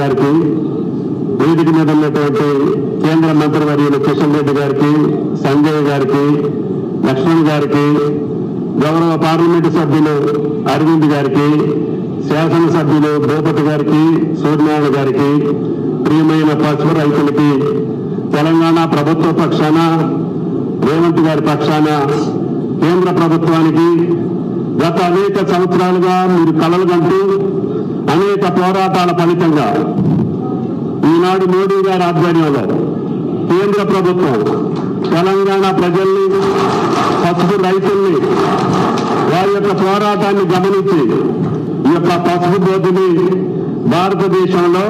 గారికి, వేదిక మీద ఉన్నటువంటి కేంద్ర మంత్రివర్యులు కిషన్ రెడ్డి గారికి, సంజయ్ గారికి, లక్ష్మణ్ గారికి, గౌరవ పార్లమెంటు సభ్యులు అరవింద్ గారికి, శాసనసభ్యులు భూపతి గారికి, సూర్యనారాయణ గారికి, ప్రియమైన పసుపు రైతులకి తెలంగాణ ప్రభుత్వ పక్షాన, రేవంత్ గారి పక్షాన కేంద్ర ప్రభుత్వానికి గత అనేక సంవత్సరాలుగా మీరు కలలు కంటూ అనేక పోరాటాల ఫలితంగా ఈనాడు మోడీ గారి ఆధ్వర్యంలో కేంద్ర ప్రభుత్వం తెలంగాణ ప్రజల్ని, పసుపు రైతుల్ని వారి యొక్క పోరాటాన్ని గమనించి ఈ యొక్క పసుపు బోర్డుని భారతదేశంలో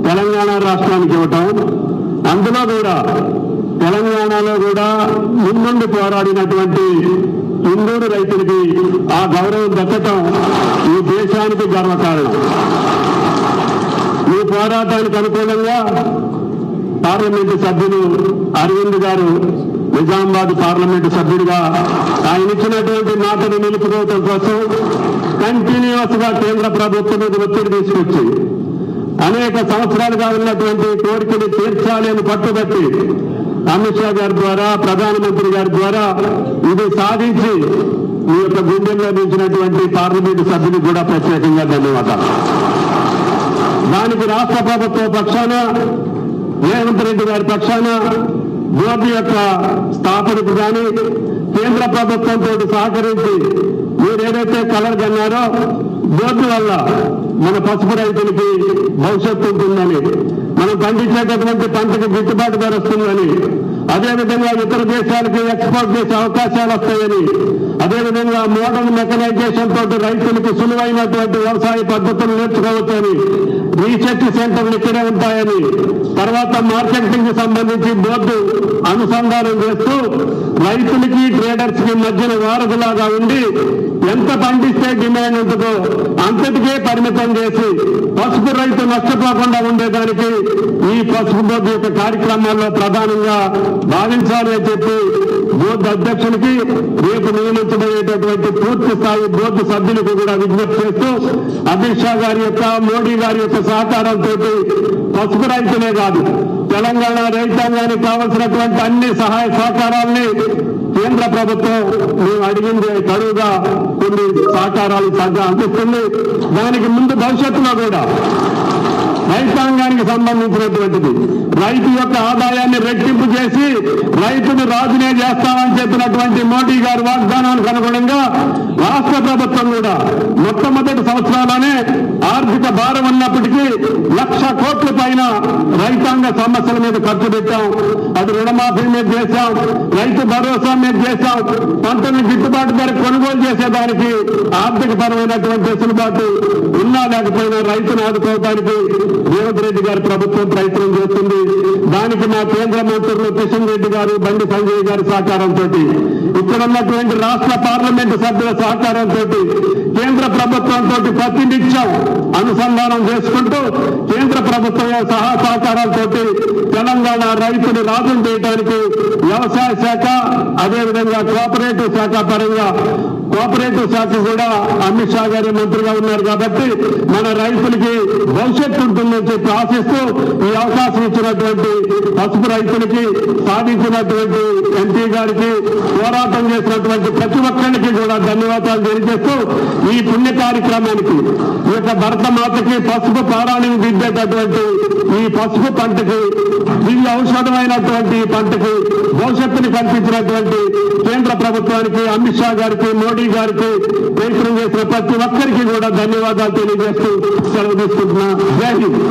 తెలంగాణ రాష్ట్రానికి ఇవ్వటం, అందులో కూడా తెలంగాణలో కూడా ముందుండి పోరాడినటువంటి హిందూరు రైతులకి ఆ గౌరవం దక్కటం ఈ దేశానికి గర్వకారణం. ఈ పోరాటానికి అనుకూలంగా పార్లమెంటు సభ్యులు అరవింద్ గారు నిజామాబాద్ పార్లమెంటు సభ్యుడిగా ఆయన ఇచ్చినటువంటి మాటను నిలుపుకోవడం కోసం కంటిన్యూస్ గా కేంద్ర ప్రభుత్వం మీద ఒత్తిడి తీసుకొచ్చి అనేక సంవత్సరాలుగా ఉన్నటువంటి కోరికలు తీర్చాలి అని పట్టుబట్టి అమిత్ షా గారి ద్వారా, ప్రధానమంత్రి గారి ద్వారా ఇది సాధించి మీ యొక్క గుండెల్లో నిలిచినటువంటి పార్లమెంటు సభ్యులకు కూడా ప్రత్యేకంగా ధన్యవాదాలు. దానికి రాష్ట్ర ప్రభుత్వ పక్షాన, రేవంత్ రెడ్డి గారి పక్షాన బోర్డు యొక్క స్థాపనకు కానీ కేంద్ర ప్రభుత్వంతో సహకరించి మీరు ఏదైతే కలర్ కన్నారో బోర్డు వల్ల మన పసుపు రైతులకి భవిష్యత్తు ఉంటుందని, మనం పండించేటటువంటి పంటకు గిట్టుబాటు ధర వస్తుందని, అదేవిధంగా ఇతర దేశాలకి ఎక్స్పోర్ట్ చేసే అవకాశాలు వస్తాయని, అదేవిధంగా మోడర్న్ మెకనైజేషన్ తోటి రైతులకు సులువైనటువంటి వ్యవసాయ పద్ధతులు నేర్చుకోవచ్చని, రీసెర్చ్ సెంటర్లు ఇక్కడే ఉంటాయని, తర్వాత మార్కెటింగ్ కి సంబంధించి బోర్డు అనుసంధానం చేస్తూ రైతులకి ట్రేడర్స్ కి మధ్యన వారధిలాగా ఉండి ఎంత పండిస్తే డిమాండ్ ఉంటుందో అంతటికే పరిమితం చేసి పసుపు రైతు నష్టపోకుండా ఉండేదానికి ఈ పసుపు బోర్డు యొక్క కార్యక్రమాల్లో ప్రధానంగా భావించాలి అని చెప్పి బోర్డు అధ్యక్షునికి, రేపు నియమించబోయేటటువంటి పూర్తి స్థాయి బోర్డు సభ్యులకు కూడా విజ్ఞప్తి చేస్తూ అమిత్ షా గారి యొక్క, మోడీ గారి యొక్క సహకారంతో పసుపు రైతులే కాదు తెలంగాణ రైతాంగానికి కావలసినటువంటి అన్ని సహాయ సహకారాలని కేంద్ర ప్రభుత్వం మేము అడిగింది కరువుగా కొన్ని సహకారాలు అందిస్తుంది. దానికి ముందు భవిష్యత్తులో కూడా రైతాంగానికి సంబంధించినటువంటిది రైతు యొక్క ఆదాయాన్ని రెట్టింపు చేసి రైతుని రాజునే చేస్తామని చెప్పినటువంటి మోడీ గారి వాగ్దానానికి అనుగుణంగా రాష్ట్ర ప్రభుత్వం కూడా మొట్టమొదటి సంవత్సరాలనే ఆర్థిక భారం ఉన్నప్పటికీ 1,00,000 కోట్ల పైన రైతాంగ సమస్యల మీద ఖర్చు పెట్టాం. అది రుణమాఫీ మీద చేశాం, రైతు భరోసా మీద చేశాం, పంటని గిట్టుబాటు ధర కొనుగోలు చేసేదానికి ఆర్థిక పరమైనటువంటి వెసులుబాటు ఉన్నా లేకపోయినా రైతును ఆదుకోవడానికి రేవంత్ రెడ్డి గారి ప్రభుత్వం ప్రయత్నం చేస్తుంది. దానికి మా కేంద్ర మంత్రులు కిషన్ రెడ్డి గారు, బండి సంజయ్ గారి సహకారంతో, ఇక్కడ ఉన్నటువంటి రాష్ట్ర పార్లమెంటు సభ్యుల సహకారంతో, కేంద్ర ప్రభుత్వంతో ప్రతినిత్యం అనుసంధానం చేసుకుంటూ కేంద్ర ప్రభుత్వం సహకారాలతో తెలంగాణ రైతులు రాజులు చేయడానికి వ్యవసాయ శాఖ, అదేవిధంగా కోఆపరేటివ్ శాఖ పరంగా, కోఆపరేటివ్ శాఖ కూడా అమిత్ షా గారి మంత్రిగా ఉన్నారు కాబట్టి మన రైతులకి భవిష్యత్తు ఉంటుందని చెప్పి ఆశిస్తూ ఈ అవకాశం ఇచ్చినటువంటి పసుపు రైతులకి, సాధించినటువంటి ఎంపీ గారికి, పోరాటం చేసినటువంటి ప్రతి ఒక్కరికి కూడా ధన్యవాదాలు తెలియజేస్తూ ఈ పుణ్య కార్యక్రమానికి, ఈ యొక్క భరత మాతకి పసుపు పారాయణం దిద్దేటటువంటి ఈ పసుపు పంటకి, దివ్య ఔషధమైనటువంటి పంటకి భవిష్యత్తుని కల్పించినటువంటి కేంద్ర ప్రభుత్వానికి, అమిత్ షా గారికి, మోడీ గారికి, ప్రయత్నం చేసిన ప్రతి ఒక్కరికి కూడా ధన్యవాదాలు తెలియజేస్తూ సెలవు తీసుకుంటున్నా. జై హింద్.